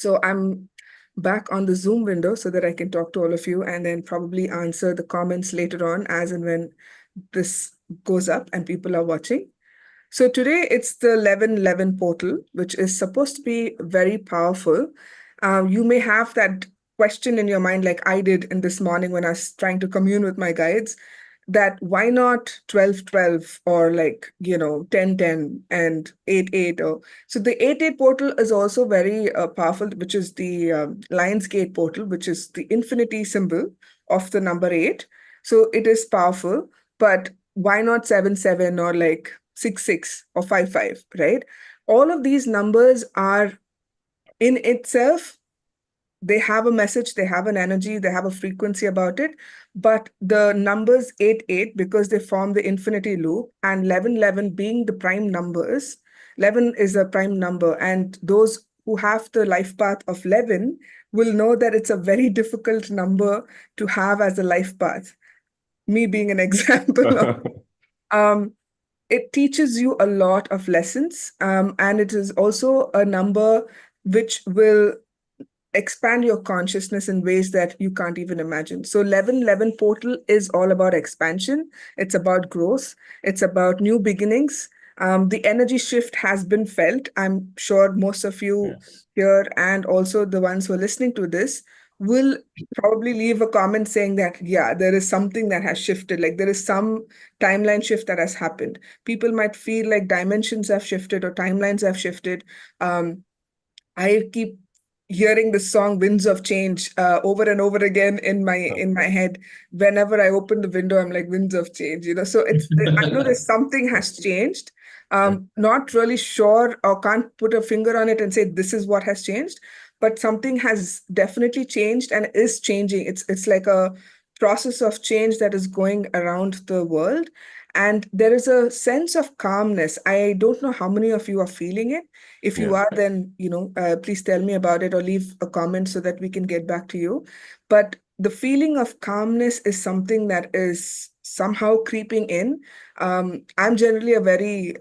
So I'm back on the Zoom window so that I can talk to all of you and then probably answer the comments later on as and when this goes up and people are watching. So today it's the 1111 portal, which is supposed to be very powerful. You may have that question in your mind, like I did in this morning when I was trying to commune with my guides, that why not 1212 or 1010 and 88 or so the 88 portal is also very powerful, which is the Lion's Gate portal, which is the infinity symbol of the number 8. So it is powerful, but why not 77 or 66 or 55, right? All of these numbers are in itself, they have a message, they have an energy, they have a frequency about it. But the numbers 88, because they form the infinity loop, and 1111 being the prime numbers, 11 is a prime number. And those who have the life path of 11 will know that it's a very difficult number to have as a life path. Me being an example of um, it teaches you a lot of lessons, and it is also a number which will expand your consciousness in ways that you can't even imagine. So 1111 portal is all about expansion. It's about growth. It's about new beginnings. The energy shift has been felt. I'm sure most of you here and also the ones who are listening to this will probably leave a comment saying that, yeah, there is something that has shifted. Like there is some timeline shift that has happened. People might feel like dimensions have shifted or timelines have shifted. I keep hearing the song "Winds of Change" over and over again in my head. Whenever I open the window, I'm like "Winds of Change," So I know there's something has changed. Not really sure or can't put a finger on it and say this is what has changed, but something has definitely changed and is changing. It's like a process of change that is going around the world. And there is a sense of calmness. I don't know how many of you are feeling it. If you are, then, please tell me about it or leave a comment so that we can get back to you. But the feeling of calmness is something that is somehow creeping in. I'm generally a very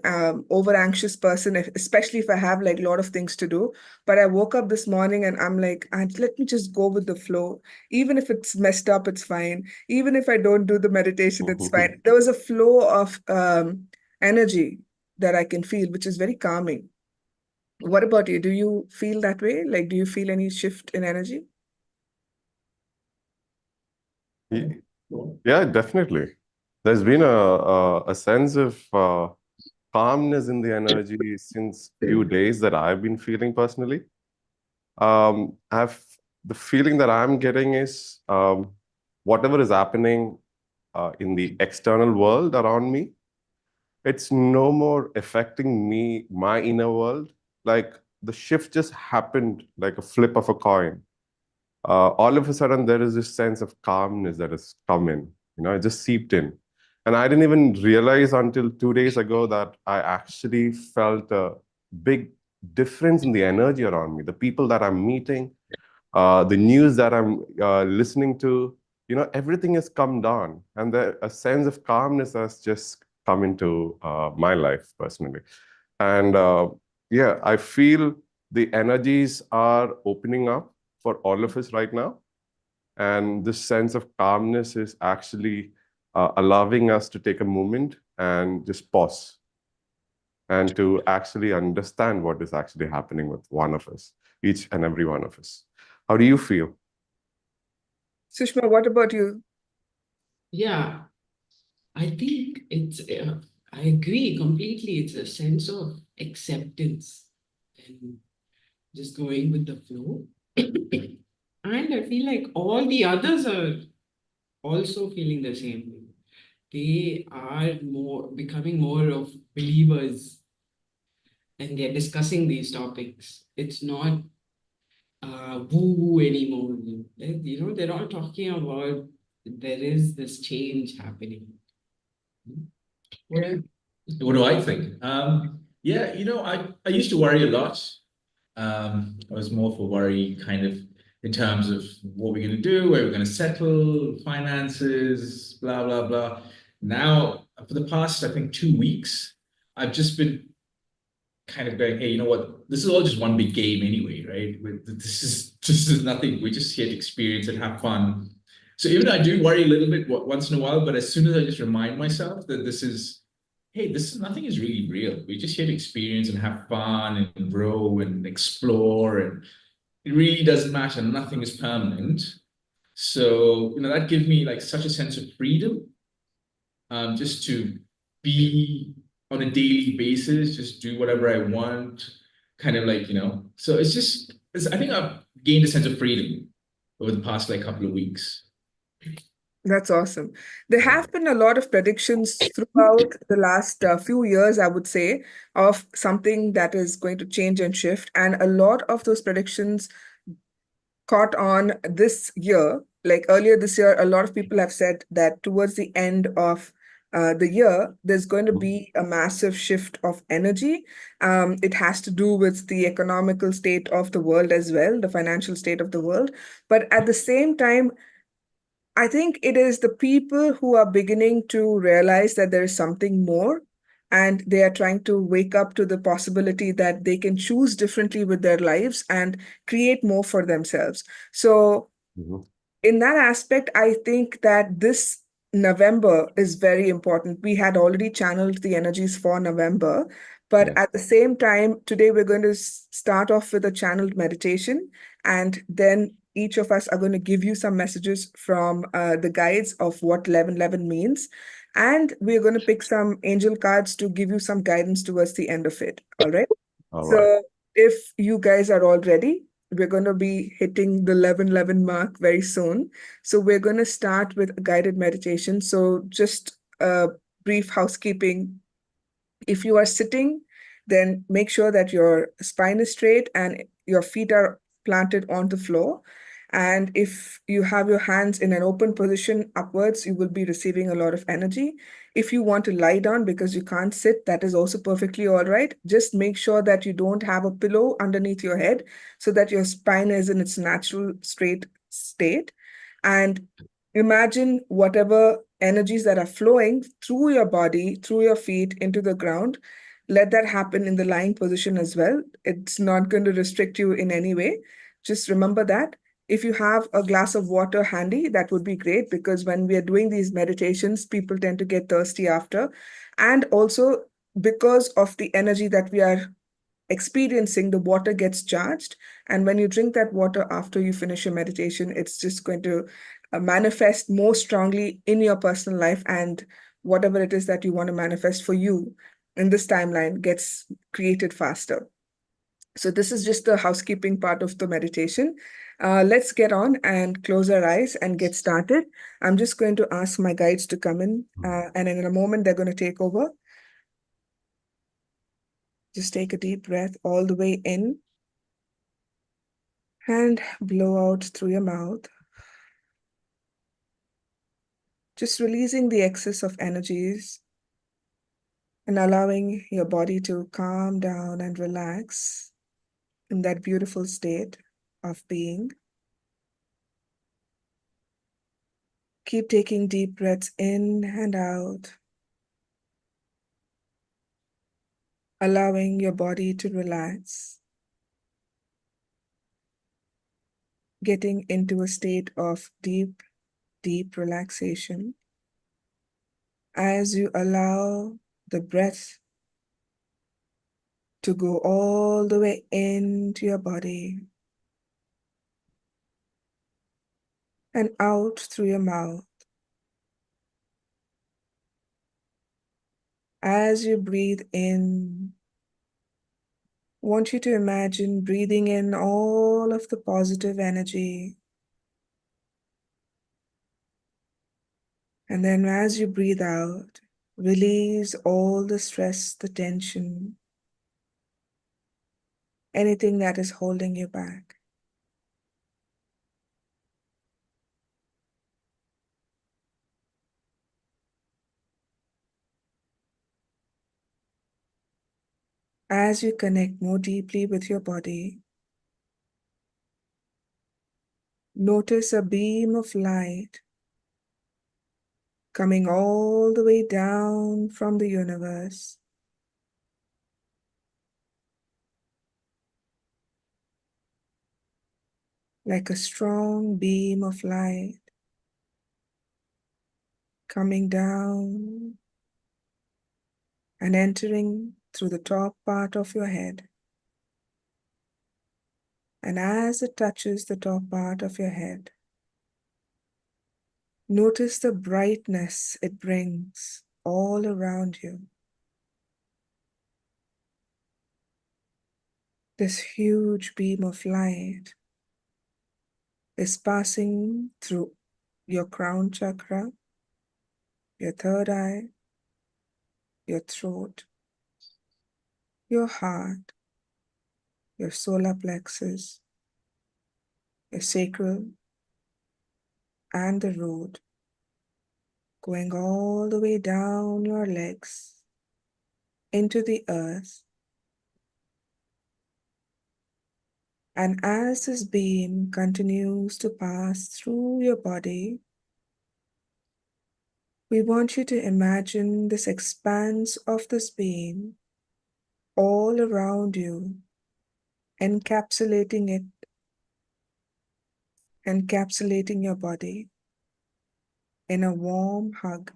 over anxious person, especially if I have like a lot of things to do. But I woke up this morning and I'm like, let me just go with the flow. Even if it's messed up, it's fine. Even if I don't do the meditation, it's fine. There was a flow of energy that I can feel, which is very calming. What about you? Do you feel that way? Like, do you feel any shift in energy? Yeah, definitely. There's been a sense of calmness in the energy since few days that I've been feeling personally. I've the feeling that I'm getting is whatever is happening in the external world around me, it's no more affecting me, my inner world. Like the shift just happened like a flip of a coin. All of a sudden there is this sense of calmness that has come in. It just seeped in. And I didn't even realize until 2 days ago that I actually felt a big difference in the energy around me. The people that I'm meeting, the news that I'm listening to, everything has come down. And a sense of calmness has just come into my life personally. And yeah, I feel the energies are opening up for all of us right now. And this sense of calmness is actually allowing us to take a moment and just pause and to actually understand what is actually happening with one of us, each and every one of us. How do you feel? Sushma, what about you? Yeah, I think I agree completely. It's a sense of acceptance and just going with the flow. And I feel like all the others are also feeling the same way. They are becoming more of believers and they're discussing these topics. It's not woo-woo anymore. They're all talking about there is this change happening. What do you What do I think? Yeah, I used to worry a lot. I was more for worry kind of in terms of what we're going to do, where we're going to settle, finances, blah, blah, blah. Now, for the past, I think, 2 weeks, I've just been kind of going, hey, you know what? This is all just one big game anyway, right? This is nothing. We're just here to experience and have fun. So even though I do worry a little bit once in a while, but as soon as I just remind myself that hey, nothing is really real. We're just here to experience and have fun and grow and explore, and it really doesn't matter. Nothing is permanent. So, that gives me like such a sense of freedom, just to be on a daily basis, just do whatever I want, kind of like, so I think I've gained a sense of freedom over the past like couple of weeks. That's awesome. There have been a lot of predictions throughout the last few years, I would say, of something that is going to change and shift. And a lot of those predictions caught on this year. Like earlier this year, a lot of people have said that towards the end of the year, there's going to be a massive shift of energy. It has to do with the economical state of the world as well, the financial state of the world. But at the same time, I think it is the people who are beginning to realize that there is something more, and they are trying to wake up to the possibility that they can choose differently with their lives and create more for themselves. So, Mhm. in that aspect, I think that this November is very important. We had already channeled the energies for November, but Yes. at the same time, today we're going to start off with a channeled meditation, and then each of us are going to give you some messages from the guides of what 1111 means. And we're going to pick some angel cards to give you some guidance towards the end of it. All right. All right. So if you guys are all ready, we're going to be hitting the 1111 mark very soon. So we're going to start with a guided meditation. So just a brief housekeeping. If you are sitting, then make sure that your spine is straight and your feet are planted on the floor. And if you have your hands in an open position upwards, you will be receiving a lot of energy. If you want to lie down because you can't sit, that is also perfectly all right. Just make sure that you don't have a pillow underneath your head so that your spine is in its natural straight state. And imagine whatever energies that are flowing through your body, through your feet into the ground. Let that happen in the lying position as well. It's not going to restrict you in any way. Just remember that. If you have a glass of water handy, that would be great, because when we are doing these meditations, people tend to get thirsty after. And also, because of the energy that we are experiencing, the water gets charged. And when you drink that water after you finish your meditation, it's just going to manifest more strongly in your personal life. And whatever it is that you want to manifest for you in this timeline gets created faster. So this is just the housekeeping part of the meditation. Let's get on and close our eyes and get started. I'm just going to ask my guides to come in, and in a moment, they're going to take over. Just take a deep breath all the way in and blow out through your mouth. Just releasing the excess of energies and allowing your body to calm down and relax in that beautiful state of being. Keep taking deep breaths in and out, allowing your body to relax, getting into a state of deep, deep relaxation as you allow the breath to go all the way into your body and out through your mouth. As you breathe in, I want you to imagine breathing in all of the positive energy. And then as you breathe out, release all the stress, the tension, anything that is holding you back. As you connect more deeply with your body, notice a beam of light coming all the way down from the universe, like a strong beam of light coming down and entering through the top part of your head. And as it touches the top part of your head, notice the brightness it brings all around you. This huge beam of light is passing through your crown chakra, your third eye, your throat, your heart, your solar plexus, your sacral, and the root, going all the way down your legs into the earth. And as this beam continues to pass through your body, we want you to imagine this expanse of this beam all around you, encapsulating it, encapsulating your body in a warm hug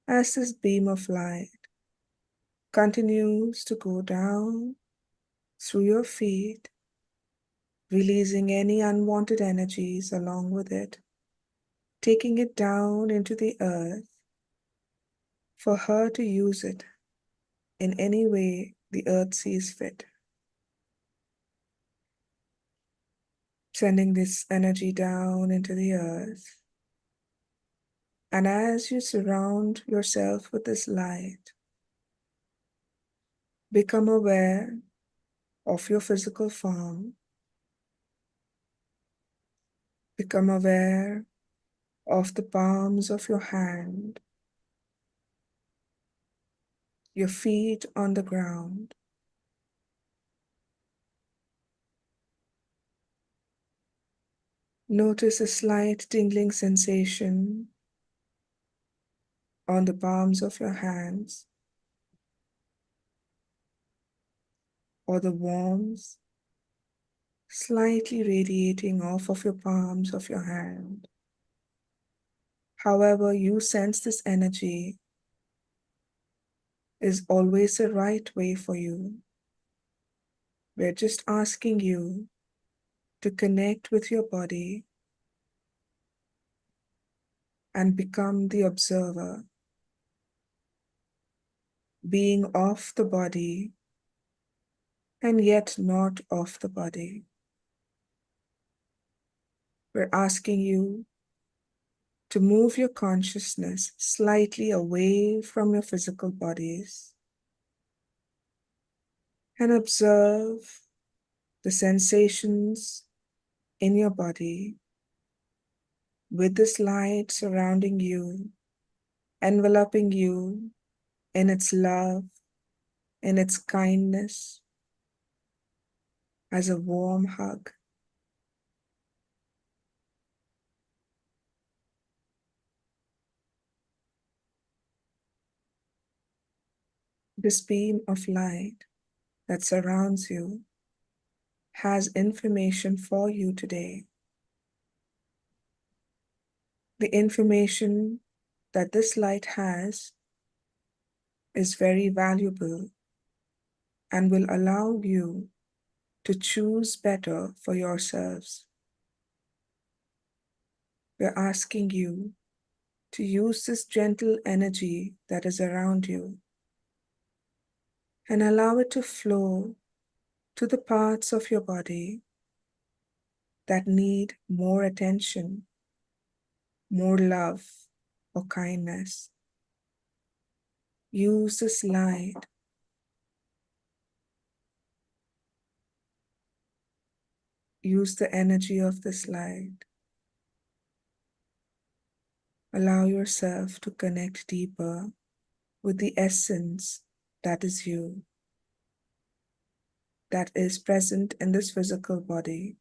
as this beam of light continues to go down through your feet, releasing any unwanted energies along with it, taking it down into the earth for her to use it in any way the earth sees fit. Sending this energy down into the earth. And as you surround yourself with this light, become aware of your physical form. Become aware of the palms of your hand, your feet on the ground. Notice a slight tingling sensation on the palms of your hands, or the warmth slightly radiating off of your palms of your hand. However you sense this energy is always the right way for you. We're just asking you to connect with your body and become the observer, being of the body and yet not of the body. We're asking you to move your consciousness slightly away from your physical bodies and observe the sensations in your body with this light surrounding you, enveloping you in its love, in its kindness, as a warm hug. This beam of light that surrounds you has information for you today. The information that this light has is very valuable and will allow you to choose better for yourselves. We're asking you to use this gentle energy that is around you and allow it to flow to the parts of your body that need more attention, more love or kindness. Use this light use the energy of this light. Allow yourself to connect deeper with the essence that is you, that is present in this physical body.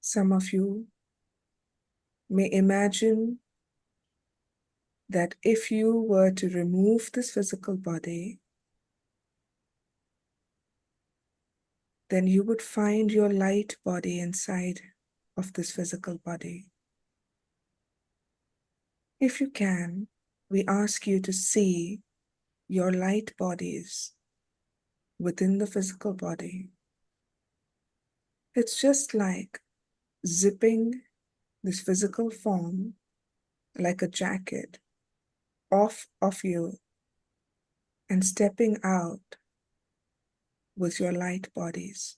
Some of you may imagine that if you were to remove this physical body, then you would find your light body inside of this physical body. If you can, we ask you to see your light bodies within the physical body. It's just like zipping this physical form like a jacket off of you and stepping out with your light bodies.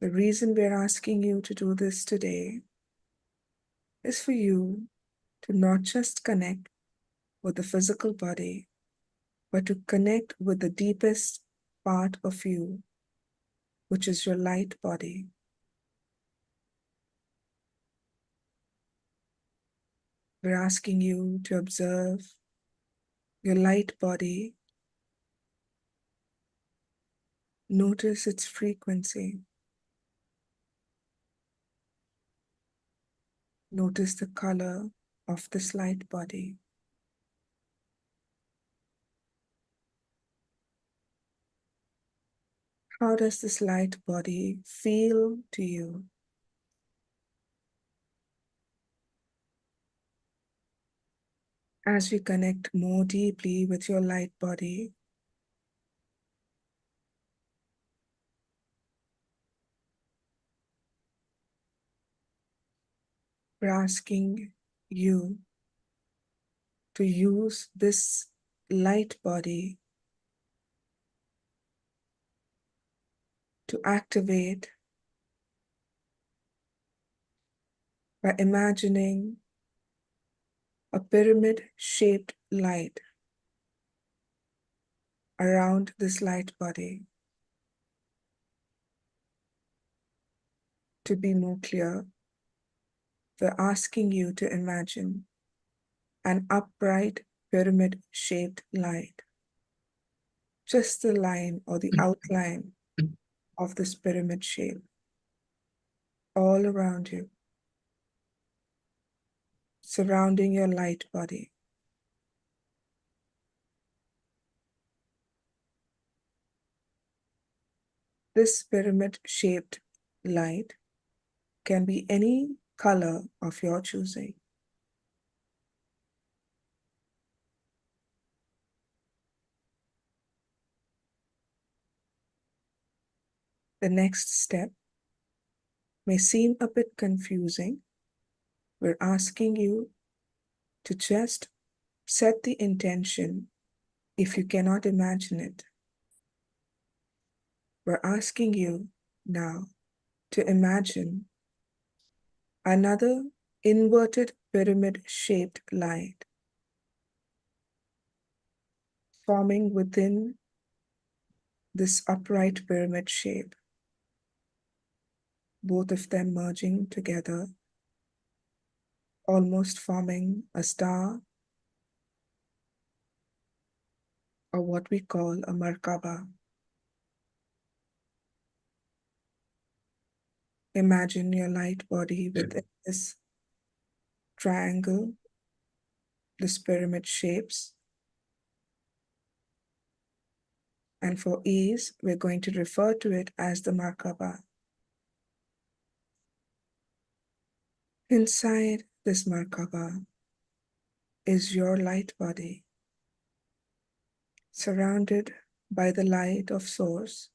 The reason we're asking you to do this today is for you to not just connect with the physical body, but to connect with the deepest part of you, which is your light body. We're asking you to observe your light body. Notice its frequency. Notice the color of this light body. How does this light body feel to you? As you connect more deeply with your light body, we're asking you to use this light body to activate by imagining a pyramid-shaped light around this light body. To be more clear, we're asking you to imagine an upright pyramid-shaped light, just the line or the outline of this pyramid shape all around you, surrounding your light body. This pyramid-shaped light can be any color of your choosing. The next step may seem a bit confusing. We're asking you to just set the intention if you cannot imagine it. We're asking you now to imagine another inverted pyramid-shaped light forming within this upright pyramid shape, both of them merging together, almost forming a star or what we call a Merkaba. Imagine your light body within this triangle, this pyramid shapes. And for ease, we're going to refer to it as the Merkaba. Inside this Merkaba is your light body, surrounded by the light of Source.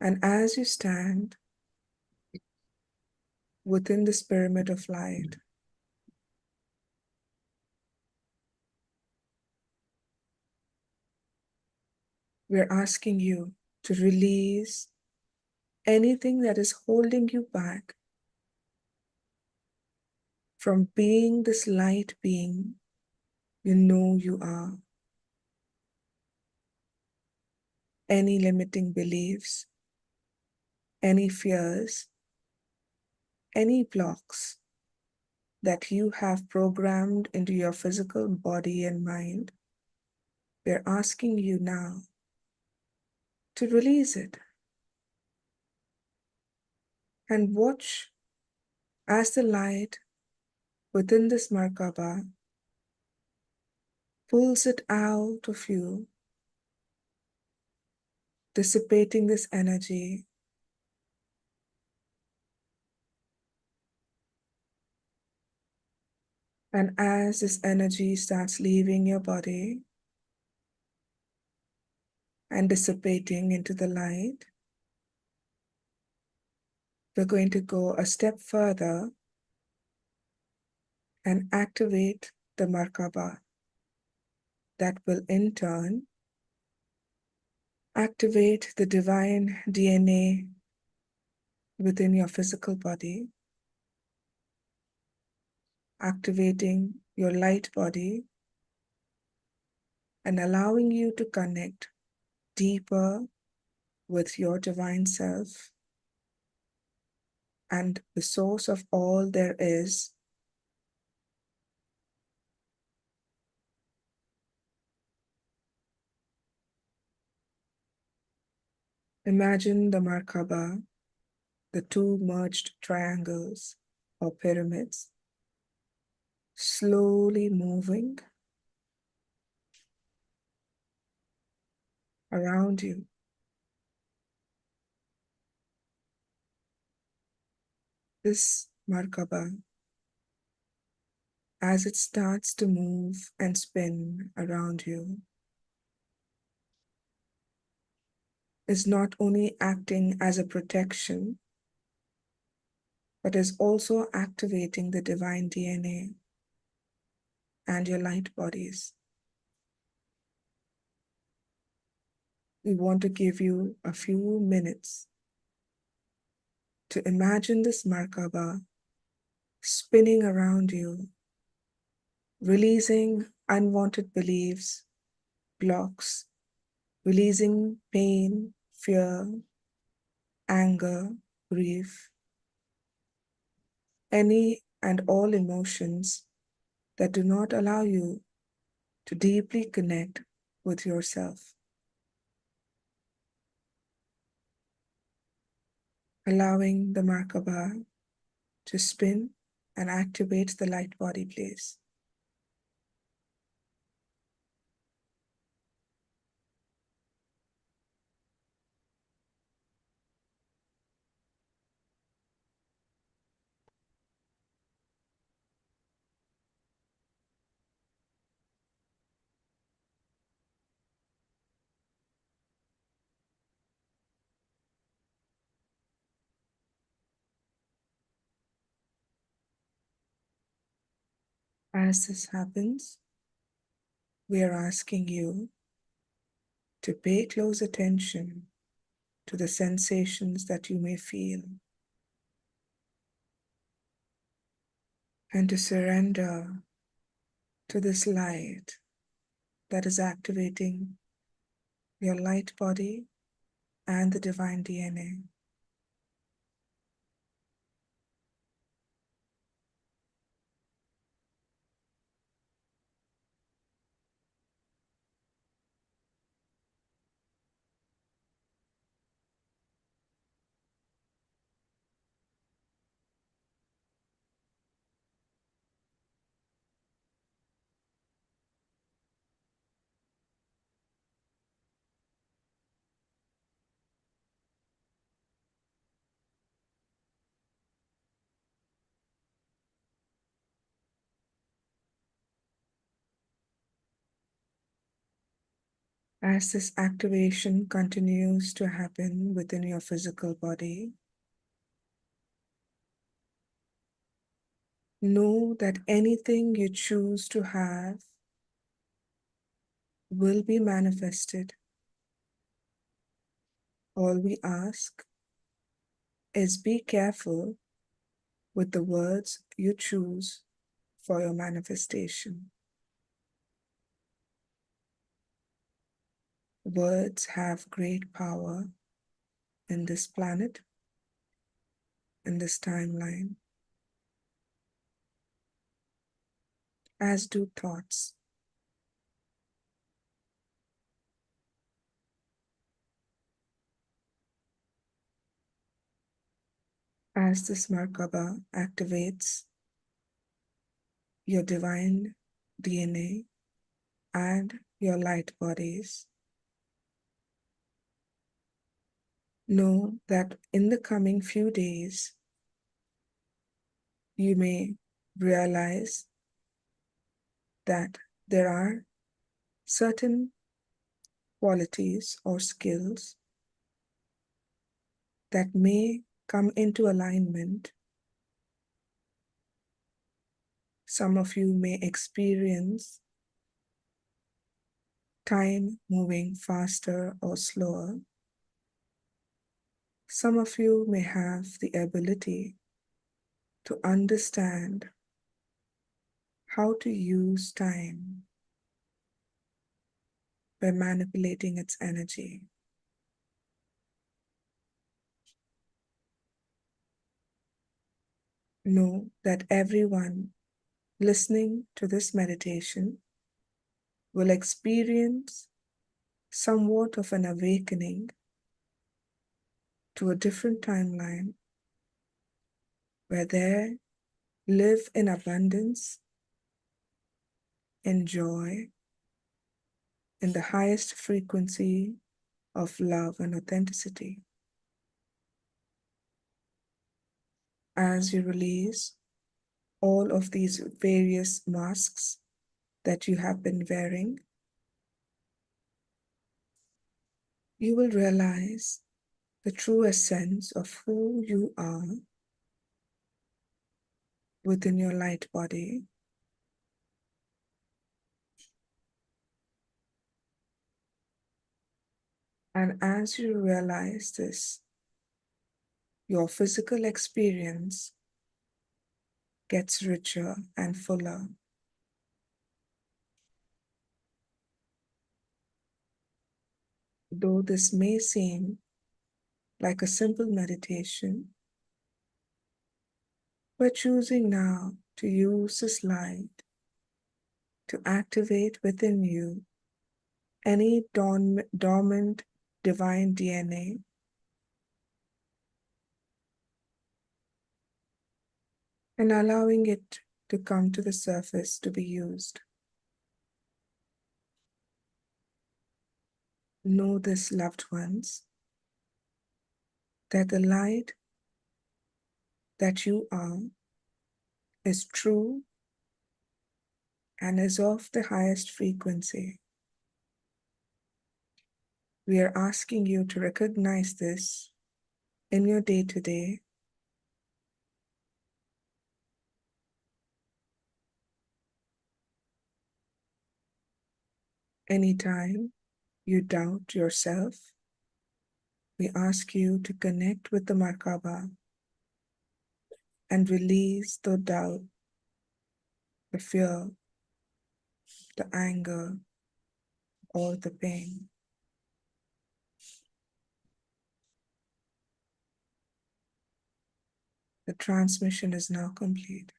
And as you stand within this pyramid of light, we're asking you to release anything that is holding you back from being this light being you know you are. Any limiting beliefs, any fears, any blocks that you have programmed into your physical body and mind, we're asking you now to release it. and watch as the light within this Merkaba pulls it out of you, dissipating this energy. And as this energy starts leaving your body and dissipating into the light, we're going to go a step further and activate the Merkaba. That will in turn activate the divine DNA within your physical body, activating your light body and allowing you to connect deeper with your divine self and the source of all there is. Imagine the Merkaba, the two merged triangles or pyramids, slowly moving around you. This Merkaba, as it starts to move and spin around you, is not only acting as a protection, but is also activating the divine DNA and your light bodies. We want to give you a few minutes to imagine this Merkaba spinning around you, releasing unwanted beliefs, blocks, releasing pain, fear, anger, grief, any and all emotions that do not allow you to deeply connect with yourself. Allowing the Merkaba to spin and activate the light body, please. As this happens, we are asking you to pay close attention to the sensations that you may feel and to surrender to this light that is activating your light body and the divine DNA. As this activation continues to happen within your physical body, know that anything you choose to have will be manifested. All we ask is be careful with the words you choose for your manifestation. Words have great power in this planet, in this timeline, as do thoughts. As this Merkaba activates your divine DNA and your light bodies, know that in the coming few days, you may realize that there are certain qualities or skills that may come into alignment. Some of you may experience time moving faster or slower. Some of you may have the ability to understand how to use time by manipulating its energy. Know that everyone listening to this meditation will experience somewhat of an awakening to a different timeline where they live in abundance, in joy, in the highest frequency of love and authenticity. As you release all of these various masks that you have been wearing, you will realize the true essence of who you are within your light body. And as you realize this, your physical experience gets richer and fuller. Though this may seem like a simple meditation, we're choosing now to use this light to activate within you any dormant divine DNA and allowing it to come to the surface to be used. Know this, loved ones, that the light that you are is true and is of the highest frequency. We are asking you to recognize this in your day-to-day, anytime you doubt yourself, we ask you to connect with the Merkaba and release the doubt, the fear, the anger, or the pain. The transmission is now complete.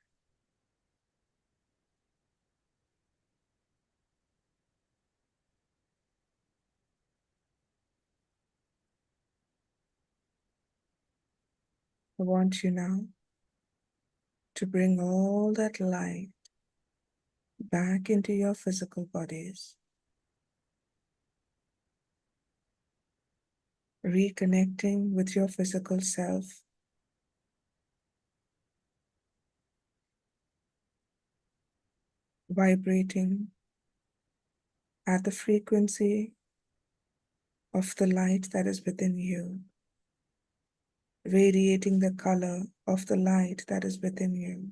I want you now to bring all that light back into your physical bodies, reconnecting with your physical self, vibrating at the frequency of the light that is within you, radiating the color of the light that is within you.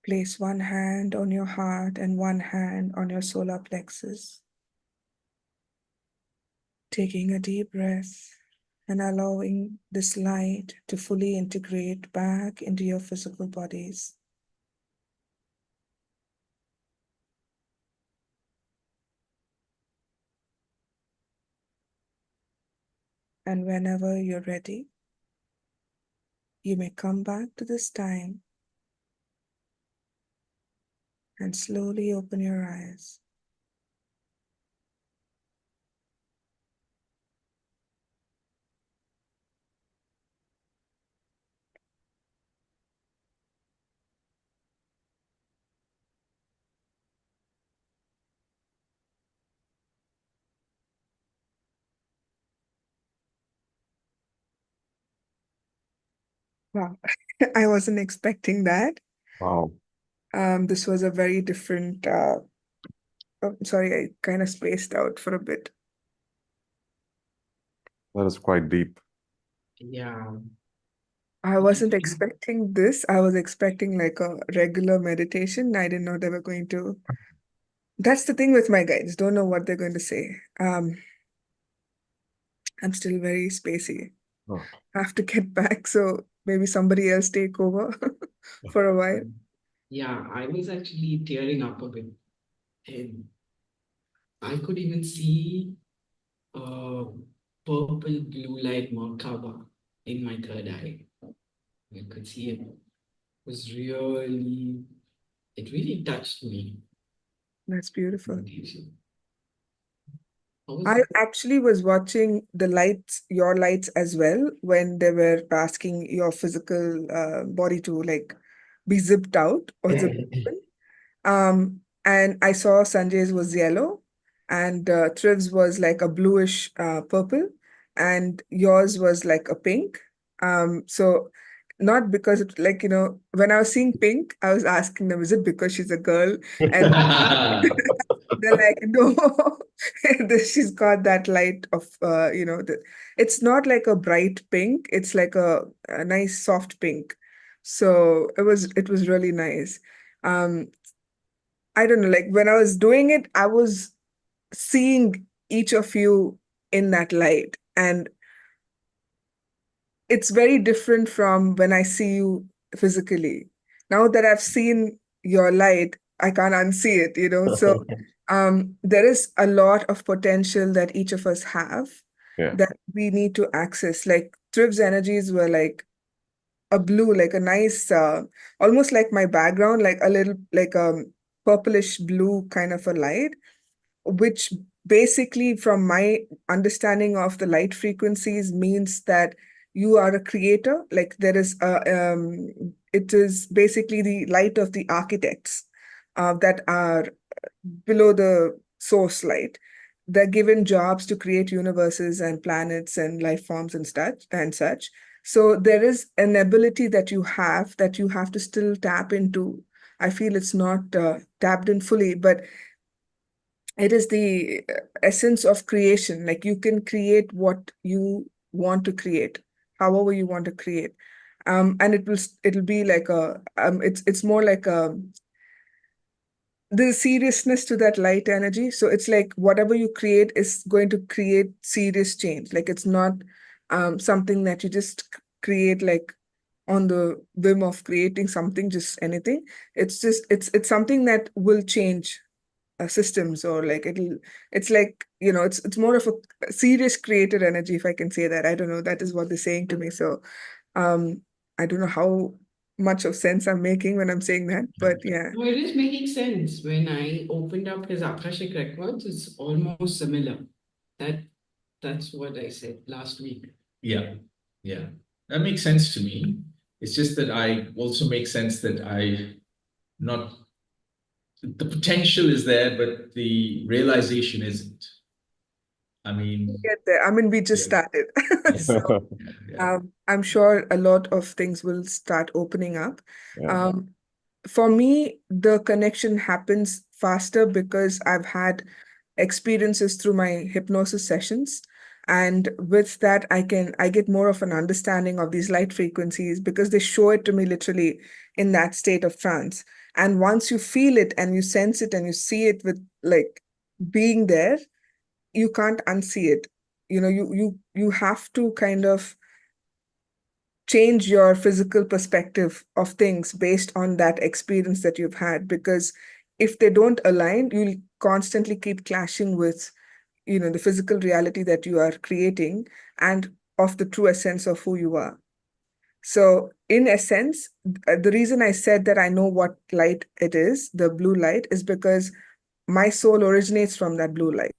Place one hand on your heart and one hand on your solar plexus. Taking a deep breath and allowing this light to fully integrate back into your physical bodies. And whenever you're ready, you may come back to this time and slowly open your eyes. Wow. I wasn't expecting that. Wow, This was a very different, oh, sorry, I kind of spaced out for a bit. that is quite deep. Yeah. I wasn't expecting this. I was expecting like a regular meditation. I didn't know they were going to. That's the thing with my guides. Don't know what they're going to say. I'm still very spacey. Oh. I have to get back, so maybe somebody else take over for a while. Yeah, I was actually tearing up a bit. And I could even see uh, purple blue light Merkaba in my third eye. I could see it. It was really, it really touched me. That's beautiful. Meditation. How was I actually was watching the lights, your lights as well, when they were asking your physical body to like be zipped out or zipped open. And I saw Sanjay's was yellow, and Triv's was like a bluish purple, and yours was like a pink. So not because it like when I was seeing pink, I was asking them, is it because she's a girl? And they're like, no, she's got that light of it's not like a bright pink, it's like a nice soft pink. So it was really nice. Um, I don't know, like when I was doing it, I was seeing each of you in that light. And it's very different from when I see you physically. Now that I've seen your light, I can't unsee it. So there is a lot of potential that each of us have Yeah. that we need to access. Like Triv's energies were like a blue, like a nice, almost like my background, like a little, like purplish blue kind of a light, which basically, from my understanding of the light frequencies, means that you are a creator. Like there is it is basically the light of the architects that are below the source light. They're given jobs to create universes and planets and life forms and such. So there is an ability that you have to still tap into. I feel it's not tapped in fully, but it is the essence of creation. Like you can create what you want to create, however you want to create. And it'll be like it's more like the seriousness to that light energy. So it's like whatever you create is going to create serious change. Like it's not something that you just create like on the whim of creating something, just anything. It's something that will change systems, or like it's like it's more of a serious created energy, if I can say that. I don't know, that is what they're saying to me. So um I don't know how much of sense I'm making when I'm saying that, but yeah. No, it is making sense. When I opened up his Akashic records, it's almost similar. That that's what I said last week. Yeah, yeah. That makes sense to me. It's just that I also make sense that I not the potential is there, but the realization isn't. I mean, Get there. I mean, we just yeah, started. yeah, So yeah. I'm sure a lot of things will start opening up. Yeah. For me, the connection happens faster because I've had experiences through my hypnosis sessions. And with that, I get more of an understanding of these light frequencies because they show it to me literally in that state of trance. And once you feel it and you sense it and you see it with like being there, you can't unsee it. You have to kind of change your physical perspective of things based on that experience that you've had, because if they don't align, you'll constantly keep clashing with the physical reality that you are creating and of the true essence of who you are. So in essence, the reason I said that I know what light it is, the blue light, is because my soul originates from that blue light.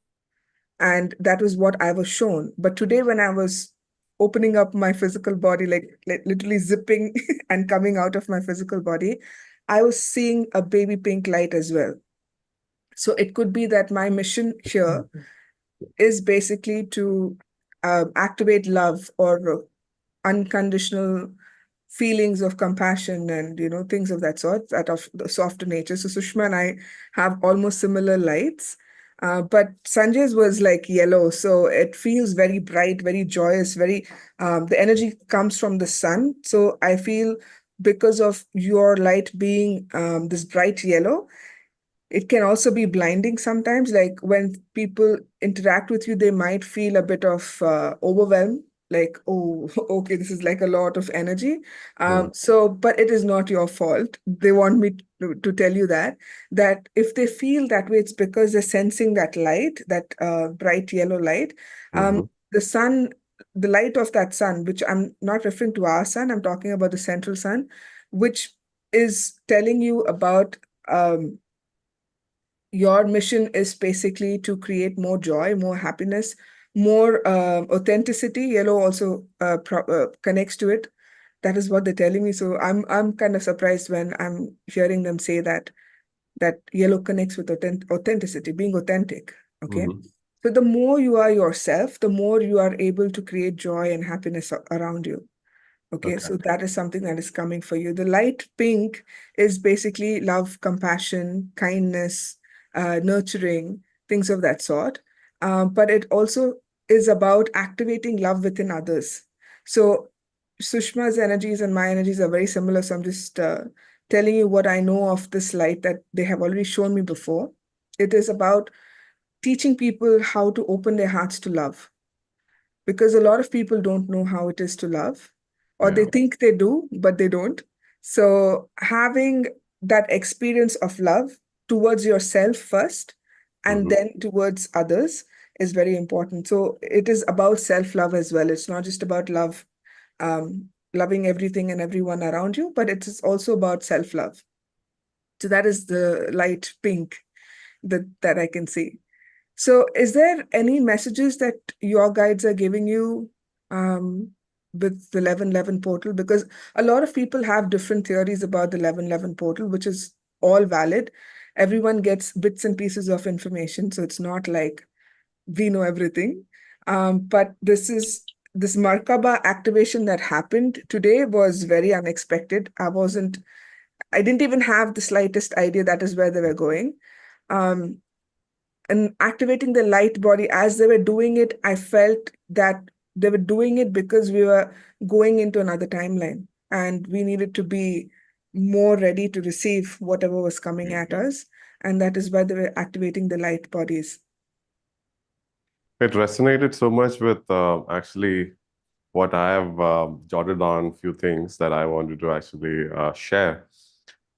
And that was what I was shown. But today, when I was opening up my physical body, like literally zipping and coming out of my physical body, I was seeing a baby pink light as well. So it could be that my mission here is basically to activate love or unconditional feelings of compassion and, things of that sort, that of the softer nature. So Sushma and I have almost similar lights. But Sanjay's was like yellow, so it feels very bright, very joyous, the energy comes from the sun. So I feel because of your light being this bright yellow, it can also be blinding sometimes. Like when people interact with you, they might feel a bit of overwhelm, like, oh, okay, this is like a lot of energy. Mm. But it is not your fault. They want me to tell you that if they feel that way, it's because they're sensing that light, that bright yellow light. Mhm. The sun, the light of that sun, which I'm not referring to our sun, I'm talking about the central sun, which is telling you about your mission is basically to create more joy, more happiness, more authenticity. Yellow also connects to it. That is what they're telling me. So I'm kind of surprised when I'm hearing them say that yellow connects with authenticity, being authentic. Okay. Mhm. So the more you are yourself, the more you are able to create joy and happiness around you. Okay, Okay. so that is something that is coming for you. The light pink is basically love, compassion, kindness, nurturing, things of that sort. But it also is about activating love within others. So Sushma's energies and my energies are very similar. So I'm just telling you what I know of this light that they have already shown me before. It is about teaching people how to open their hearts to love, because a lot of people don't know how it is to love, or they Yeah. think they do, but they don't. So, having that experience of love towards yourself first and Mhm. then towards others is very important. So, it is about self love as well. It's not just about love, loving everything and everyone around you, but it is also about self love. So, that is the light pink that I can see. So, is there any messages that your guides are giving you um, with the 1111 portal? Because a lot of people have different theories about the 1111 portal, which is all valid. Everyone gets bits and pieces of information, so it's not like we know everything. But this Merkaba activation that happened today was very unexpected. I didn't even have the slightest idea that is where they were going. Um, and activating the light body, as they were doing it, I felt that they were doing it because we were going into another timeline and we needed to be more ready to receive whatever was coming at us. And that is why they were activating the light bodies. It resonated so much with actually what I have jotted on few things that I wanted to actually share.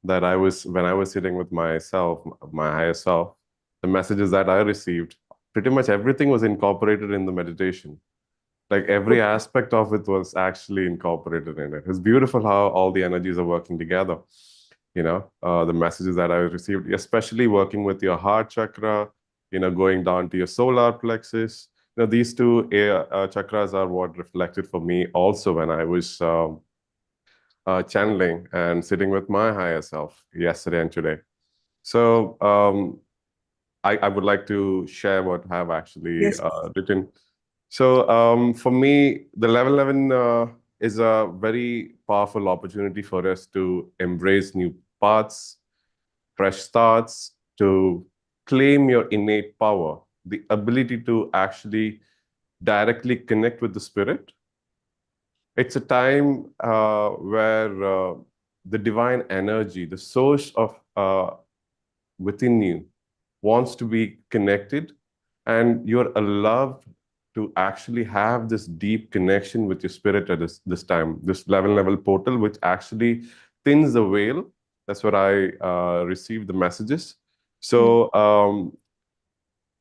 That when I was sitting with myself, my higher self, the messages that I received, pretty much everything was incorporated in the meditation. Like every aspect of it was actually incorporated in it. It's beautiful how all the energies are working together. The messages that I received, especially working with your heart chakra, going down to your solar plexus. These two chakras are what reflected for me also when I was channeling and sitting with my higher self yesterday and today. So I would like to share what I have actually Yes. written. So for me, the level 11 is a very powerful opportunity for us to embrace new paths, fresh starts, to claim your innate power, the ability to actually directly connect with the spirit. It's a time where the divine energy, the source of within you, wants to be connected, and you're allowed to actually have this deep connection with your spirit at this time, this level portal, which actually thins the veil. That's what I received the messages. Mm. So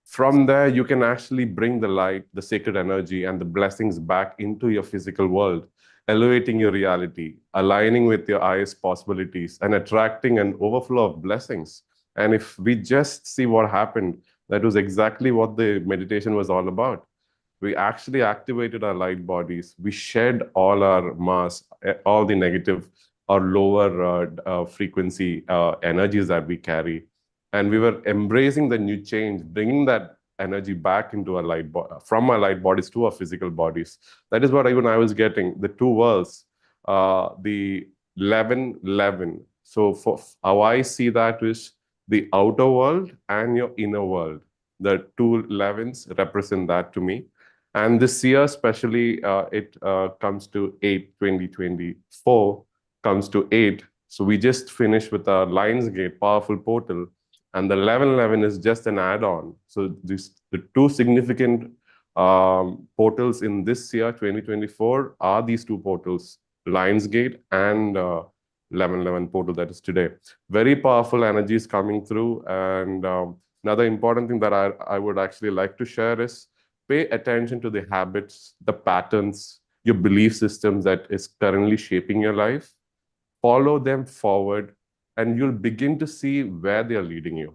from there, you can actually bring the light, the sacred energy, and the blessings back into your physical world, elevating your reality, aligning with your highest possibilities, and attracting an overflow of blessings. And if we just see what happened, that was exactly what the meditation was all about. We actually activated our light bodies. We shed all our mass, all the negative or lower frequency energies that we carry. And we were embracing the new change, bringing that energy back into our from our light bodies to our physical bodies. That is what even I was getting, the two worlds. the 11-11. So for how I see that is the outer world and your inner world. The two 11s represent that to me. And this year, especially, it comes to 8, 2024, comes to 8. So we just finished with a Lionsgate powerful portal, and the 11-11 is just an add-on. So the two significant portals in this year, 2024, are these two portals, Lionsgate and 11-11 portal that is today. Very powerful energies coming through. And another important thing that I would actually like to share is pay attention to the habits, the patterns, your belief systems that is currently shaping your life. Follow them forward, and you'll begin to see where they are leading you.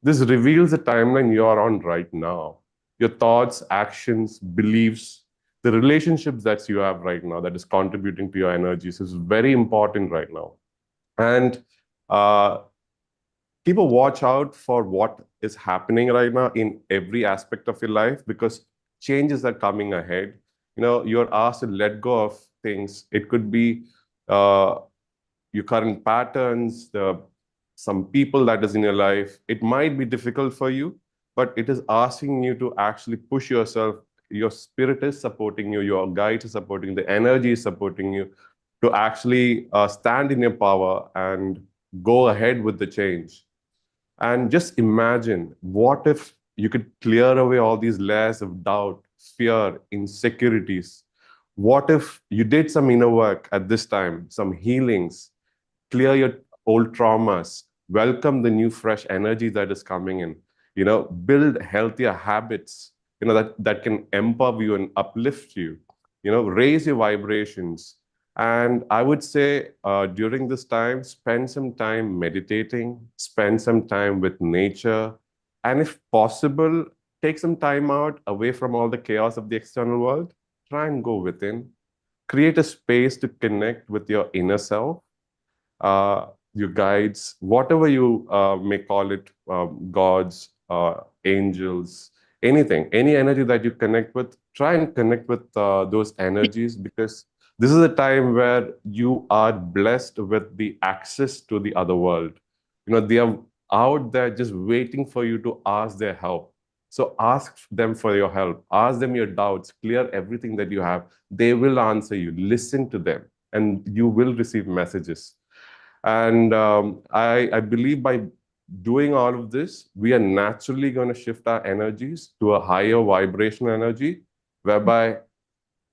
This reveals the timeline you are on right now. Your thoughts, actions, beliefs, the relationships that you have right now that is contributing to your energies is very important right now. And uh, keep a watch out for what is happening right now in every aspect of your life, because changes are coming ahead. You're asked to let go of things. It could be uh, your current patterns, some people that is in your life. It might be difficult for you, but it is asking you to actually push yourself. Your spirit is supporting you, your guide is supporting, the energy is supporting you to actually stand in your power and go ahead with the change. And just imagine, what if you could clear away all these layers of doubt, fear, insecurities? What if you did some inner work at this time, some healings, clear your old traumas, welcome the new fresh energy that is coming in, build healthier habits, that can empower you and uplift you, raise your vibrations. And I would say during this time, spend some time meditating, spend some time with nature, and if possible, take some time out away from all the chaos of the external world. Try and go within, create a space to connect with your inner self, your guides, whatever you may call it, gods, angels, anything, any energy that you connect with, try and connect with those energies, because this is a time where you are blessed with the access to the other world. They are out there just waiting for you to ask their help. So ask them for your help, ask them your doubts, clear everything that you have. They will answer you. Listen to them, and you will receive messages. And I believe by doing all of this, we are naturally going to shift our energies to a higher vibrational energy, whereby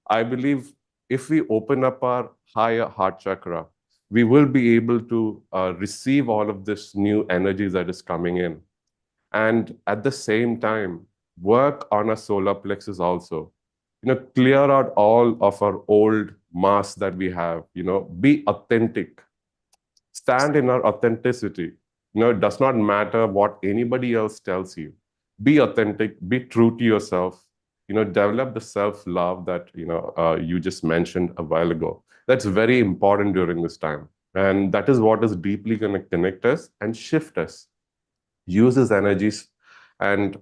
I believe if we open up our higher heart chakra, we will be able to receive all of this new energy that is coming in. And at the same time, work on our solar plexus also. Clear out all of our old masks that we have. Be authentic, stand in our authenticity. It does not matter what anybody else tells you. Be authentic, be true to yourself. Develop the self-love that you just mentioned a while ago. That's very important during this time, and that is what is deeply going to connect us and shift us. Use these energies, and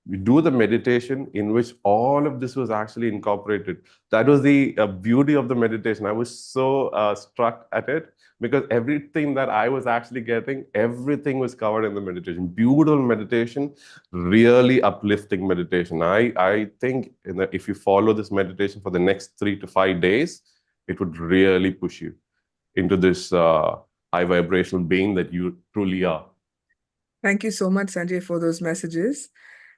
we do the meditation in which all of this was actually incorporated. That was the beauty of the meditation. I was so struck at it, because everything that I was actually getting, everything was covered in the meditation. Beautiful meditation, really uplifting meditation. I think if you follow this meditation for the next 3 to 5 days, it would really push you into this high vibrational being that you truly are. Thank you so much, Sanjay, for those messages.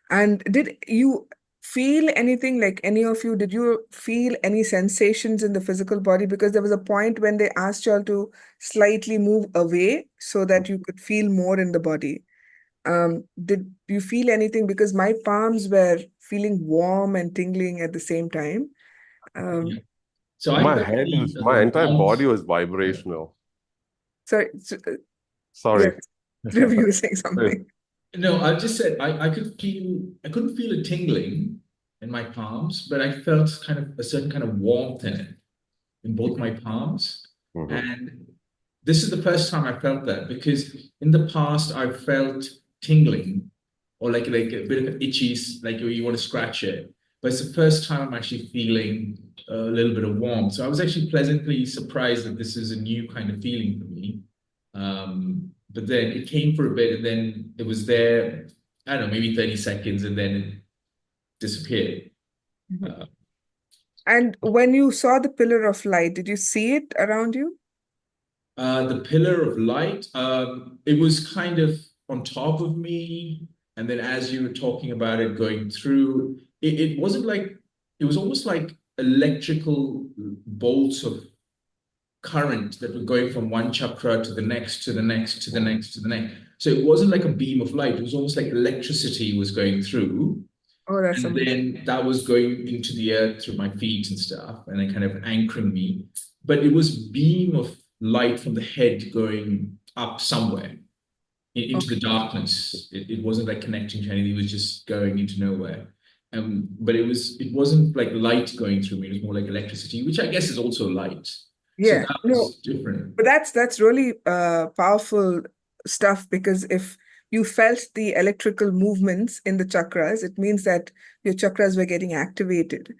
And did you feel anything, like any of you, did you feel any sensations in the physical body? Because there was a point when they asked y'all to slightly move away so that you could feel more in the body. Did you feel anything? Because my palms were feeling warm and tingling at the same time. Yeah. Um, So I My felt head is, the my entire body warmth. was Yeah. vibrational. sorry, Sorry. yes, you were saying something. No, I just said I couldn't feel a tingling in my palms, but I felt kind of a certain kind of warmth in both my palms. Mhm. And this is the first time I felt that, because in the past I felt tingling or like a bit of an itchy, like you want to scratch it. But it's the first time I'm actually feeling a little bit of warmth. So I was actually pleasantly surprised that this is a new kind of feeling for me. But then it came for a bit, and then it was there, I don't know, maybe 30 seconds, and then it disappeared. Mhm. Uh, And when you saw the pillar of light, did you see it around you? the pillar of light, it was kind of on top of me. And then as you were talking about it going through, it wasn't like, it was almost like electrical bolts of current that were going from one chakra to the next, to the next, to the next, to the next. So it wasn't like a beam of light. It was almost like electricity was going through. Oh, that's And amazing. then that was going into the earth through my feet and stuff, and then kind of anchoring me. But it was beam of light from the head going up somewhere into the Okay. darkness. It wasn't like connecting to anything, it was just going into nowhere. But it wasn't like light going through me, it was more like electricity, which I guess is also light. So Yeah. that No, was different. but that's really powerful stuff, because if you felt the electrical movements in the chakras, it means that your chakras were getting activated,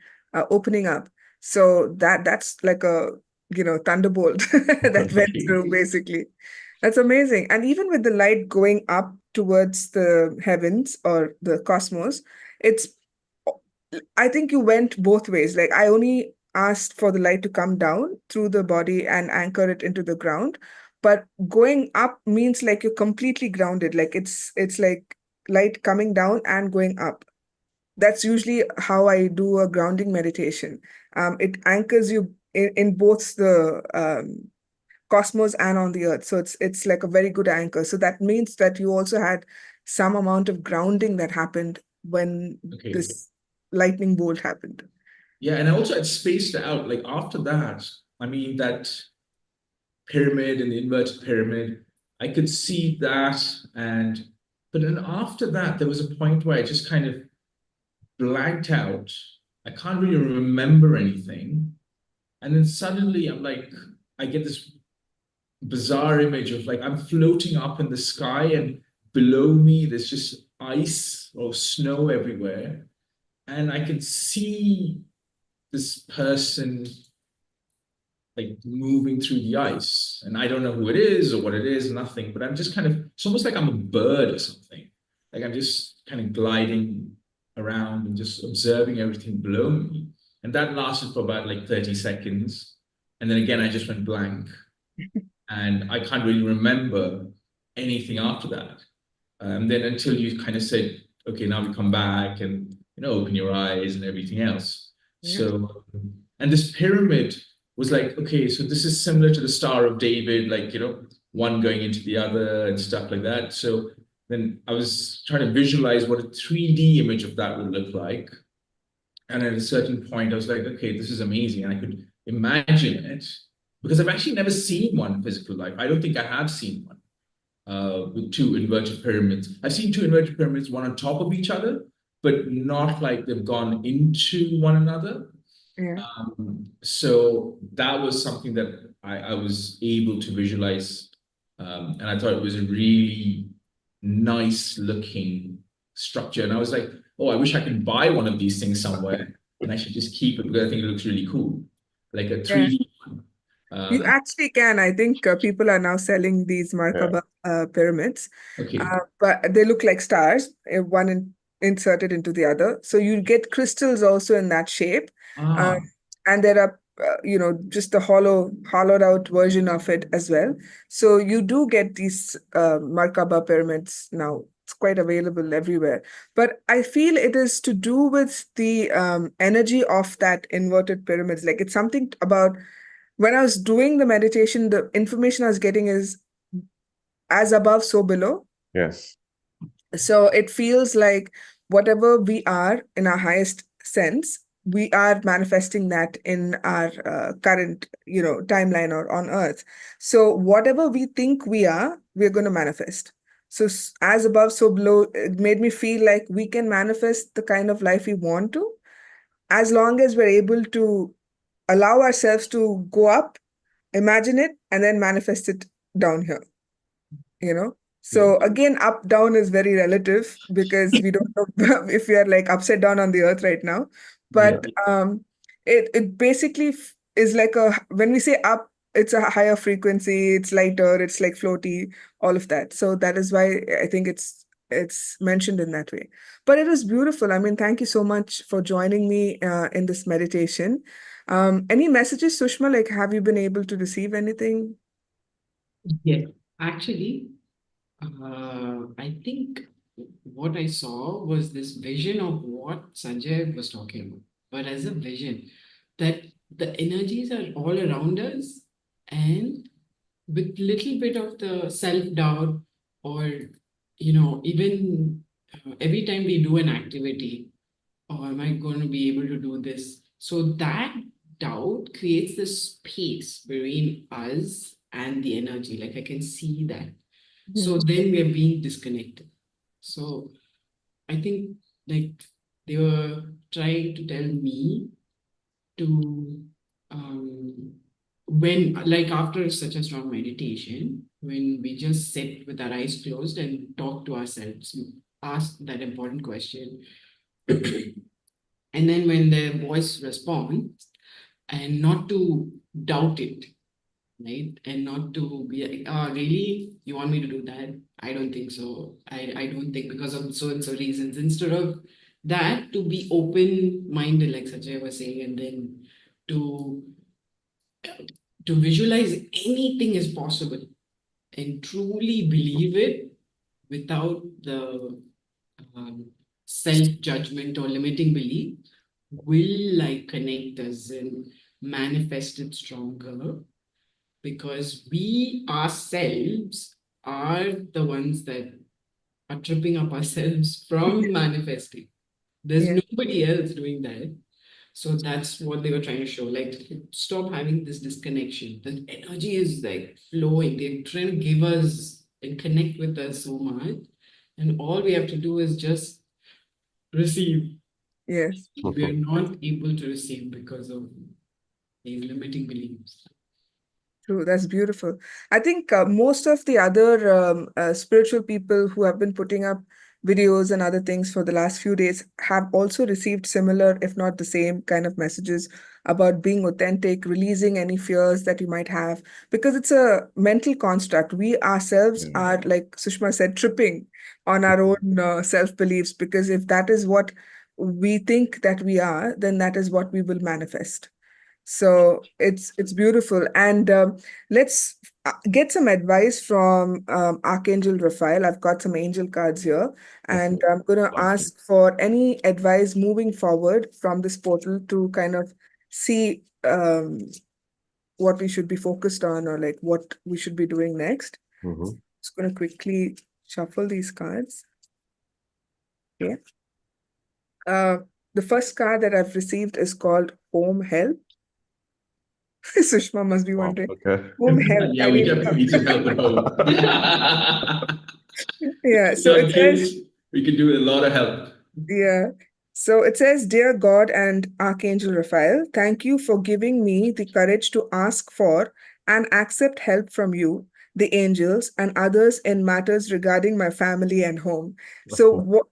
opening up. So that's like a, thunderbolt that went Okay. through, basically. That's amazing. And even with the light going up towards the heavens or the cosmos, it's I think you went both ways. Like, I only asked for the light to come down through the body and anchor it into the ground. But going up means like you're completely grounded. Like it's like light coming down and going up. That's usually how I do a grounding meditation. It anchors you in both the cosmos and on the earth. So it's like a very good anchor. So that means that you also had some amount of grounding that happened when Okay. this lightning bolt happened. Yeah, and I also had spaced out. Like after that, I mean that pyramid and the inverted pyramid, I could see that. And but then after that, there was a point where I just kind of blanked out. I can't really remember anything. And then suddenly I'm like, I get this bizarre image of like I'm floating up in the sky, and below me there's just ice or snow everywhere. And I can see this person like moving through the ice. And I don't know who it is or what it is, nothing, but I'm just kind of, it's almost like I'm a bird or something. Like I'm just kind of gliding around and just observing everything below me. And that lasted for about like 30 seconds. And then again, I just went blank. And I can't really remember anything after that. Then until you kind of said, okay, now we come back and, open your eyes and everything else. Yeah. So, and this pyramid was like, okay, so this is similar to the Star of David, like, one going into the other and stuff like that. So then I was trying to visualize what a 3D image of that would look like. And at a certain point, I was like, okay, this is amazing. And I could imagine it because I've actually never seen one in physical life. I don't think I have seen one with two inverted pyramids. I've seen two inverted pyramids, one on top of each other, but not like they've gone into one another. Yeah. So that was something that I was able to visualize. And I thought it was a really nice looking structure. And I was like, oh, I wish I could buy one of these things somewhere and I should just keep it because I think it looks really cool. Like a Yeah. 3D one. You actually can. I think people are now selling these Yeah. Merkaba pyramids, Okay. but they look like stars, inserted into the other. So you get crystals also in that shape, um, Ah, and there are just the hollowed out version of it as well. So you do get these Merkaba pyramids now. It's quite available everywhere. But I feel it is to do with the energy of that inverted pyramids. Like, it's something about when I was doing the meditation, the information I was getting is as above, so below. Yes. So it feels like whatever we are in our highest sense, we are manifesting that in our current, timeline or on Earth. So whatever we think we are, we're going to manifest. So as above, so below, it made me feel like we can manifest the kind of life we want to, as long as we're able to allow ourselves to go up, imagine it, and then manifest it down here, you know? yeah. So again, up, down is very relative because we don't know if we are like upside down on the earth right now. Yeah. But It basically is like when we say up, it's a higher frequency, it's lighter, it's like floaty, all of that. So that is why I think it's mentioned in that way. But it is beautiful. I mean, thank you so much for joining me in this meditation. Any messages, Sushma? Like, have you been able to receive anything? Yeah, actually, I think what I saw was this vision of what Sanjay was talking about, but as a vision that the energies are all around us, and with little bit of the self-doubt, or even every time we do an activity, or am I going to be able to do this? So that doubt creates this space between us and the energy. Like I can see that. So then we are being disconnected. So I think like they were trying to tell me to when like after such a strong meditation, when we just sit with our eyes closed and talk to ourselves, ask that important question, and then when the voice responds, and not to doubt it, right? And not to be like, oh, really? You want me to do that? I don't think so. I don't think because of so and so reasons. Instead of that, to be open-minded, like Sajay was saying, and then to visualize anything is possible and truly believe it without the self-judgment or limiting belief will like connect us and manifest it stronger, because we ourselves are the ones that are tripping up ourselves from manifesting. There's Yeah. nobody else doing that. So that's what they were trying to show. Like, stop having this disconnection. The energy is like flowing. They're trying to give us and connect with us so much. And all we have to do is just receive. Yes. We are not able to receive because of these limiting beliefs. True, that's beautiful. I think most of the other spiritual people who have been putting up videos and other things for the last few days have also received similar, if not the same, kind of messages about being authentic, releasing any fears that you might have, because it's a mental construct. We ourselves Yeah. are, like Sushma said, tripping on our own self-beliefs, because if that is what we think that we are, then that is what we will manifest. So it's beautiful, and let's get some advice from Archangel Raphael. I've got some angel cards here, and I'm going to Lovely. ask for any advice moving forward from this portal to kind of see what we should be focused on, or like what we should be doing next. Mhm. Just going to quickly shuffle these cards. Okay. Uh, the first card that I've received is called Home Help. Sushma must be Wow. wondering. Okay. Home Help. Yeah, I we need definitely need some help at home. Yeah, so Young it says, kids, we can do with a lot of help. yeah. So it says, Dear God and Archangel Raphael, thank you for giving me the courage to ask for and accept help from you, the angels, and others in matters regarding my family and home. So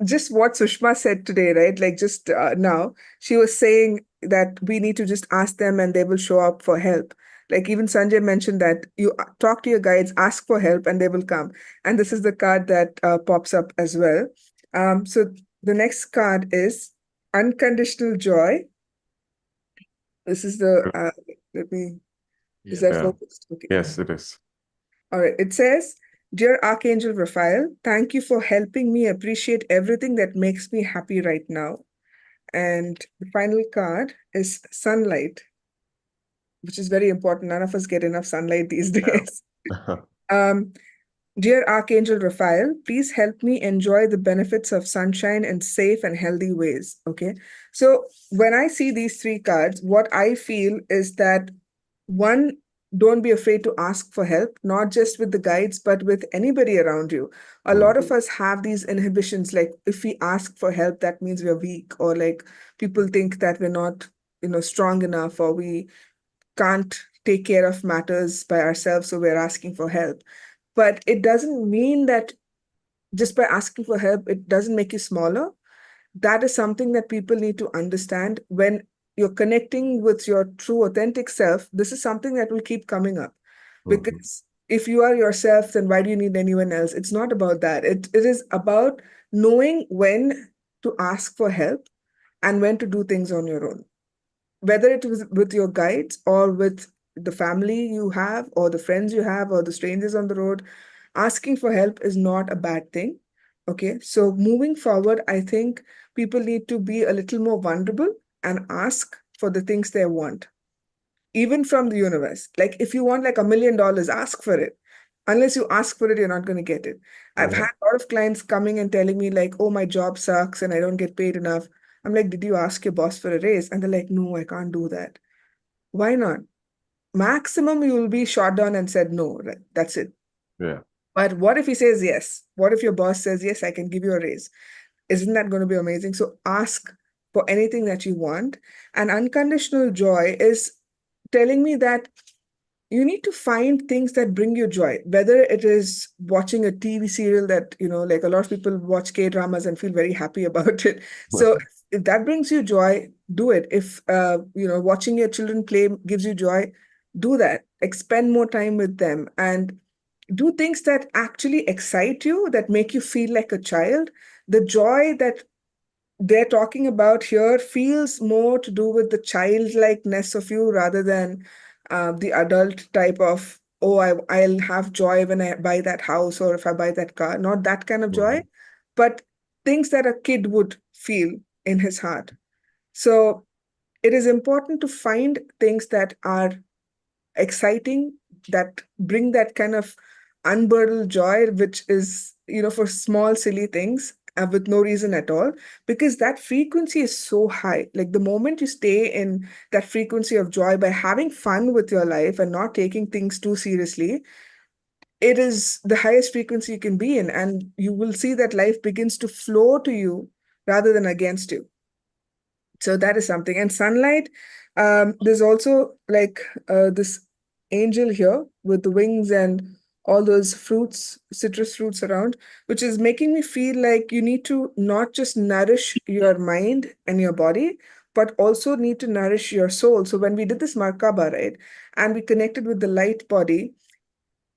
just what Sushma said today, right? Like just now, she was saying that we need to just ask them and they will show up for help. Like even Sanjay mentioned that you talk to your guides, ask for help, and they will come. And this is the card that pops up as well. So the next card is Unconditional Joy. This is the, let me, is that Yeah. focused? Okay. Yes, it is. All right. It says, Dear Archangel Raphael, thank you for helping me appreciate everything that makes me happy right now. And the final card is Sunlight, which is very important. None of us get enough sunlight these days. Um, Dear Archangel Raphael, please help me enjoy the benefits of sunshine in safe and healthy ways. Okay. So when I see these three cards, what I feel is that one, don't be afraid to ask for help, not just with the guides, but with anybody around you. A lot of us have these inhibitions, like if we ask for help, that means we're weak, or like people think that we're not, strong enough, or we can't take care of matters by ourselves, so we're asking for help. But it doesn't mean that just by asking for help, it doesn't make you smaller. That is something that people need to understand. When you're connecting with your true authentic self, this is something that will keep coming up. Because if you are yourself, then why do you need anyone else? It's not about that. It is about knowing when to ask for help and when to do things on your own, whether it was with your guides or with the family you have or the friends you have or the strangers on the road. Asking for help is not a bad thing. Okay, so moving forward, I think people need to be a little more vulnerable and ask for the things they want, even from the universe. Like if you want like $1 million, ask for it. Unless you ask for it, you're not going to get it. I've had a lot of clients coming and telling me like, oh, my job sucks and I don't get paid enough. I'm like, did you ask your boss for a raise? And they're like, no, I can't do that. Why not? Maximum you will be shot down and said no, right? That's it. Yeah. But what if he says yes? What if your boss says, yes, I can give you a raise? Isn't that going to be amazing? So ask for anything that you want. And unconditional joy is telling me that you need to find things that bring you joy, whether it is watching a TV serial that, like a lot of people watch K-dramas and feel very happy about it. So if that brings you joy, do it. If, watching your children play gives you joy, do that. Spend more time with them and do things that actually excite you, that make you feel like a child. The joy that they're talking about here feels more to do with the childlikeness of you rather than the adult type of, oh, I'll have joy when I buy that house or if I buy that car. Not that kind of joy, but things that a kid would feel in his heart. So it is important to find things that are exciting, that bring that kind of unbridled joy, which is, for small, silly things with no reason at all, because that frequency is so high. Like the moment you stay in that frequency of joy by having fun with your life and not taking things too seriously, it is the highest frequency you can be in. And you will see that life begins to flow to you rather than against you. So that is something. And sunlight, there's also like this angel here with the wings and all those fruits, citrus fruits around, which is making me feel like you need to not just nourish your mind and your body, but also need to nourish your soul. So when we did this Merkaba, right, and we connected with the light body,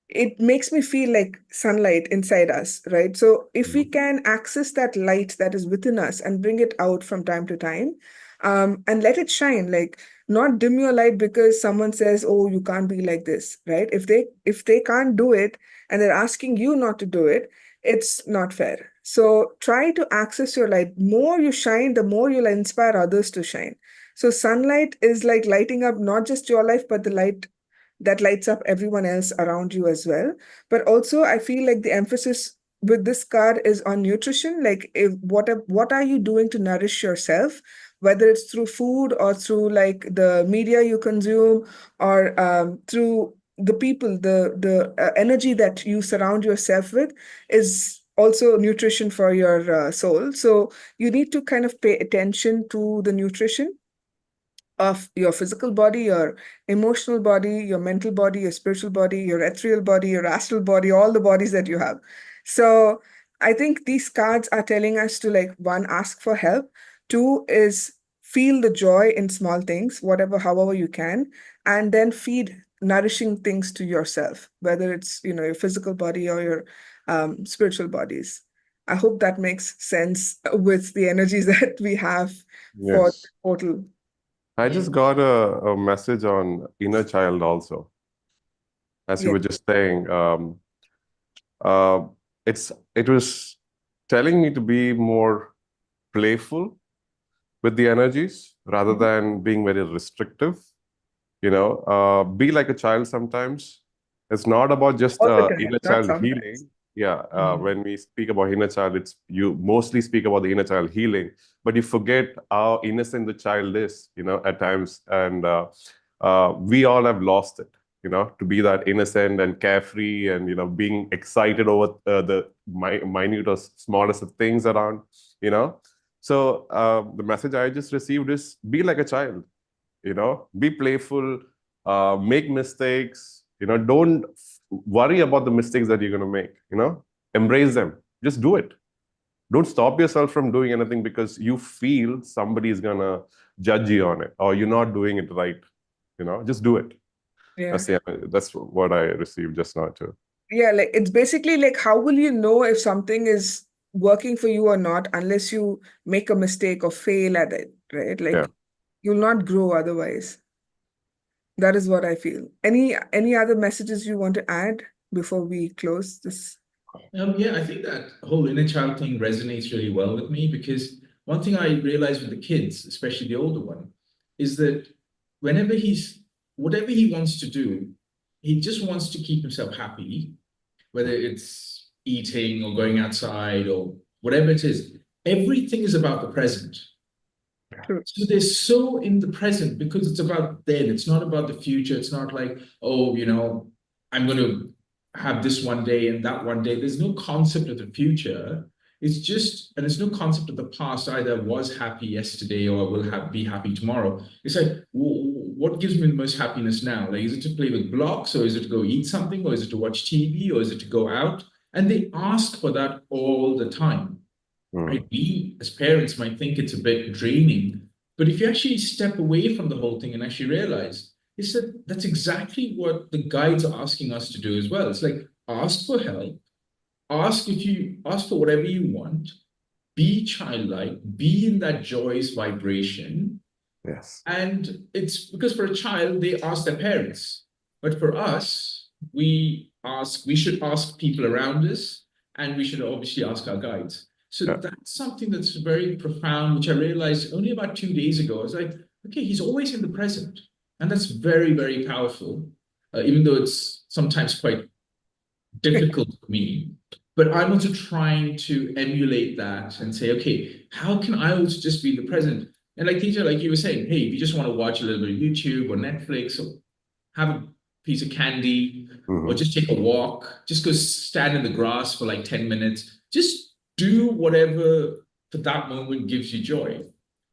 it makes me feel like sunlight inside us, right? So if we can access that light that is within us and bring it out from time to time, and let it shine, like not dim your light because someone says, oh, you can't be like this, right? If they can't do it and they're asking you not to do it, it's not fair. So try to access your light. More you shine, the more you'll inspire others to shine. So sunlight is like lighting up not just your life, but the light that lights up everyone else around you as well. But also, I feel like the emphasis with this card is on nutrition. Like, what are you doing to nourish yourself, whether it's through food or through like the media you consume, or through the people, the energy that you surround yourself with is also nutrition for your soul. So you need to kind of pay attention to the nutrition of your physical body, your emotional body, your mental body, your spiritual body, your ethereal body, your astral body, all the bodies that you have. So I think these cards are telling us to, like, one, ask for help. Two is feel the joy in small things, whatever, however you can, and then feed nourishing things to yourself, whether it's, your physical body or your spiritual bodies. I hope that makes sense with the energies that we have for the Yes. portal. I Yeah. just got a message on inner child also, as you Yeah. were just saying. Uh, it was telling me to be more playful with the energies rather Mhm. than being very restrictive. Be like a child sometimes. It's not about just All the time, inner not child sometimes. healing. Yeah, Mhm. when we speak about inner child, it's you mostly speak about the inner child healing, but you forget how innocent the child is, at times, and we all have lost it, to be that innocent and carefree, and being excited over the minute or smallest of things around, you know. So the message I just received is be like a child, be playful, make mistakes, don't worry about the mistakes that you're going to make, embrace them, just do it. Don't stop yourself from doing anything because you feel somebody is gonna judge you on it or you're not doing it right. Just do it. Yeah. That's what I received just now too. Yeah, like it's basically like, how will you know if something is working for you or not unless you make a mistake or fail at it, right? Like Yeah. you'll not grow otherwise. That is what I feel. Any other messages you want to add before we close this? Yeah, I think that whole inner child thing resonates really well with me because one thing I realize with the kids, especially the older one, is that whenever whatever he wants to do, he just wants to keep himself happy, whether it's eating or going outside or whatever it is. Everything is about the present. True. So they're so in the present because it's about then. It's not about the future. It's not like, oh, I'm going to have this one day and that one day. There's no concept of the future. It's just, and there's no concept of the past either. I was happy yesterday or I will be happy tomorrow. It's like, what gives me the most happiness now? Like, is it to play with blocks or is it to go eat something or is it to watch TV or is it to go out? And they ask for that all the time. Right? We as parents might think it's a bit draining, but if you actually step away from the whole thing and actually realize, it's that's exactly what the guides are asking us to do as well. It's like ask for help, ask for whatever you want, be childlike, be in that joyous vibration. Yes. And it's because for a child, they ask their parents. But for us, we should ask people around us, and we should obviously ask our guides. So that's something that's very profound, which I realized only about 2 days ago. I was like, okay, he's always in the present. And that's very, very powerful, even though it's sometimes quite difficult for me. But I'm also trying to emulate that and say, okay, how can I also just be in the present? And like Teja, like you were saying, hey, if you just want to watch a little bit of YouTube or Netflix or have a piece of candy or just take a walk, just go stand in the grass for like 10 minutes, just do whatever for that moment gives you joy,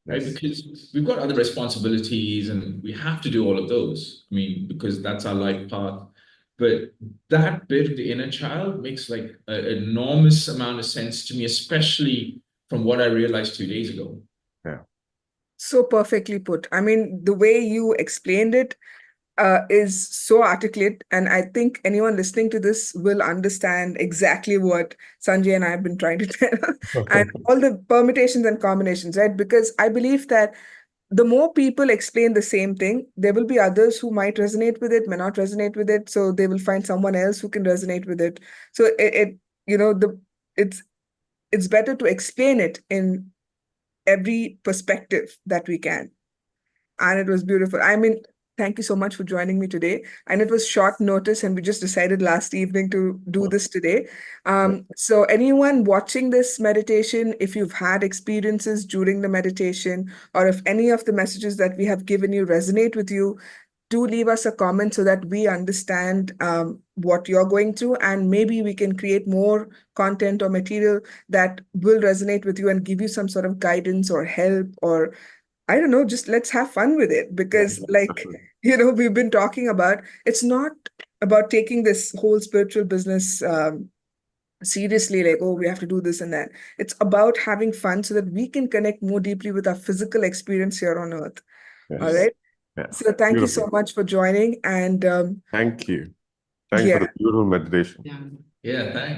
right? Yes. Because we've got other responsibilities and we have to do all of those. I mean, because that's our life path. But that bit of the inner child makes like an enormous amount of sense to me, especially from what I realized 2 days ago. Yeah. So perfectly put. I mean, the way you explained it is so articulate, and I think anyone listening to this will understand exactly what Sanjay and I have been trying to tell, and all the permutations and combinations, right? Because I believe that the more people explain the same thing, there will be others who might resonate with it, may not resonate with it. So they will find someone else who can resonate with it. So it's better to explain it in every perspective that we can. And it was beautiful. I mean, thank you so much for joining me today. And it was short notice, and we just decided last evening to do this today. So anyone watching this meditation, if you've had experiences during the meditation, or if any of the messages that we have given you resonate with you, do leave us a comment so that we understand what you're going through, and maybe we can create more content or material that will resonate with you and give you some sort of guidance or help, or I don't know, just let's have fun with it. Because we've been talking about, it's not about taking this whole spiritual business seriously, like, oh, we have to do this and that. It's about having fun so that we can connect more deeply with our physical experience here on earth. Yes. All right. Yeah. So thank you so Beautiful. much for joining. And Thank you. Thanks for the beautiful meditation. Yeah. Yeah, thanks.